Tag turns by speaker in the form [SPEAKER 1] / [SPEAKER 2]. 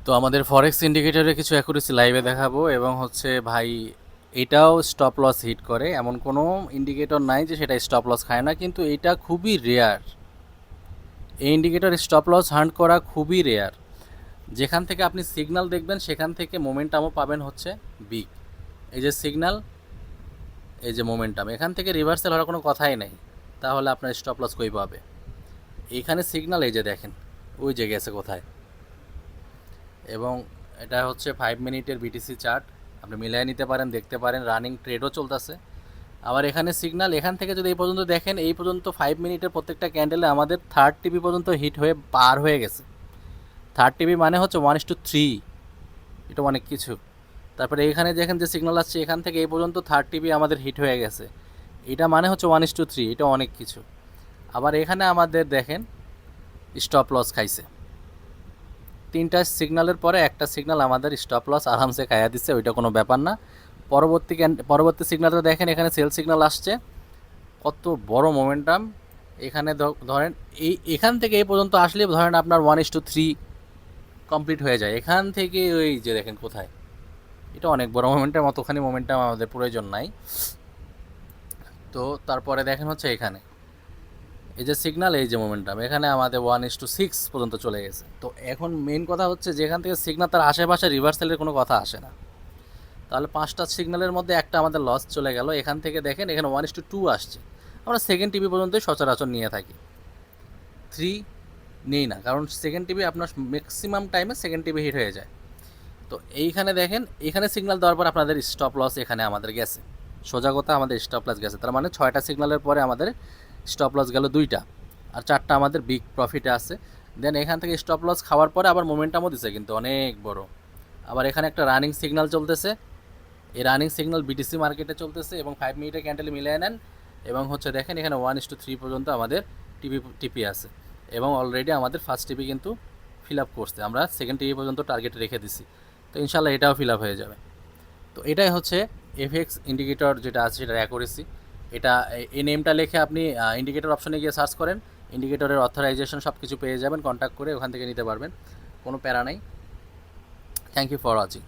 [SPEAKER 1] তো আমাদের ফরেক্স ইন্ডিকেটরের কিছু অ্যাকুরেসি লাইভে দেখাবো এবং হচ্ছে ভাই এটাও স্টপ লস হিট করে, এমন কোনো ইন্ডিকেটর নাই যে সেটা স্টপ লস খায় না, কিন্তু এটা খুবই রেয়ার। এই ইন্ডিকেটর স্টপ লস হান্ট করা খুবই রেয়ার। যেখান থেকে আপনি সিগন্যাল দেখবেন সেখান থেকে মোমেন্টামও পাবেন হচ্ছে বিগ। এই যে সিগন্যাল, এই যে মোমেন্টাম, এখান থেকে রিভার্সাল হওয়ার কোনো কথাই নেই। তাহলে আপনার স্টপ লস কই পাবে? এইখানে সিগন্যাল, এই যে দেখেন ওই যে গেছে কোথায়। এবং এটা হচ্ছে 5 মিনিটের বিটিসি চার্ট, আপনি মিলাই নিতে পারেন, দেখতে পারেন, রানিং ট্রেডও চলতেছে। আবার এখানে সিগন্যাল, এখান থেকে যদি এই পর্যন্ত দেখেন, এই পর্যন্ত 5 মিনিটের প্রত্যেকটা ক্যান্ডেলে আমাদের থার্ড টিপি পর্যন্ত হিট হয়ে পার হয়ে গেছে। থার্ড টিপি মানে হচ্ছে 1:3, এটা অনেক কিছু। তারপরে এইখানে দেখেন যে সিগন্যাল আসছে, এখান থেকে এই পর্যন্ত থার্ড টিপি আমাদের হিট হয়ে গেছে, এটা মানে হচ্ছে 1:3, এটা অনেক কিছু। আবার এখানে আমাদের দেখেন স্টপ লস খাইছে, তিনটা সিগন্যালের পরে একটা সিগন্যাল আমাদের স্টপ লস আরামসে খাইয়া দিচ্ছে, ওইটা কোনো ব্যাপার না। পরবর্তী সিগন্যালটা দেখেন, এখানে সেল সিগন্যাল আসছে, কত বড় মোমেন্টাম। এখানে ধরেন এখান থেকে এই পর্যন্ত আসলে ধরেন আপনার 1:3 কমপ্লিট হয়ে যায়। এখান থেকে ওই যে দেখেন কোথায়, এটা অনেক বড় মোমেন্টাম, অতখানি মোমেন্টাম আমাদের প্রয়োজন নাই। তো তারপরে দেখেন হচ্ছে এখানে এই যে সিগন্যাল, এই যে মোমেন্টাম, এখানে আমাদের 1:6 পর্যন্ত চলে গেছে। তো এখন মেইন কথা হচ্ছে যেখান থেকে সিগন্যাল, তার আশেপাশে রিভার্সালের কোনো কথা আসে না। তাহলে 5টা সিগন্যালের মধ্যে একটা আমাদের লস চলে গেল। এখান থেকে দেখেন এখানে 1:2 আসছে। আমরা সেকেন্ড টিভি পর্যন্তই সচরাচর নিয়ে থাকি, 3 নেই না, কারণ সেকেন্ড টিভি আপনার ম্যাক্সিমাম টাইমে সেকেন্ড টিভি হিট হয়ে যায়। তো এইখানে দেখেন, এখানে সিগন্যাল দেওয়ার পর আপনাদের স্টপ লস এখানে আমাদের গেছে, সোজা কথা আমাদের স্টপ লস গেছে। তার মানে 6টা সিগন্যালের পরে আমাদের স্টপ লস গেল 2টা, আর 4টা আমাদের বিগ প্রফিটে আছে। দেন এখান থেকে স্টপ লস খাওয়ার পরে আবার মোমেন্টামও দিছে কিন্তু অনেক বড়। আবার এখানে একটা রানিং সিগন্যাল চলতেছে, এই রানিং সিগন্যাল বিটিসি মার্কেটে চলতেছে এবং 5 মিনিটের ক্যান্ডেল মিলিয়ে নেন। এবং হচ্ছে দেখেন এখানে 1:3 পর্যন্ত আমাদের টিপি আছে, এবং অলরেডি আমাদের ফার্স্ট টিপি কিন্তু ফিল আপ করছে, আমরা সেকেন্ড টিপি পর্যন্ত টার্গেট রেখে দিছি। তো ইনশাল্লাহ এটাও ফিল আপ হয়ে যাবে। তো এটাই হচ্ছে এফএক্স ইন্ডিকেটর যেটা আছে সেটার অ্যাকুরেসি। এটা এই নেমটা লিখে আপনি ইন্ডিকেটর অপশনে গিয়ে সার্চ করেন, ইন্ডিকেটরের অথরাইজেশন সব কিছু পেয়ে যাবেন, কন্ট্যাক্ট করে ওখান থেকে নিতে পারবেন, কোনো প্যারা নাই। Thank you for watching.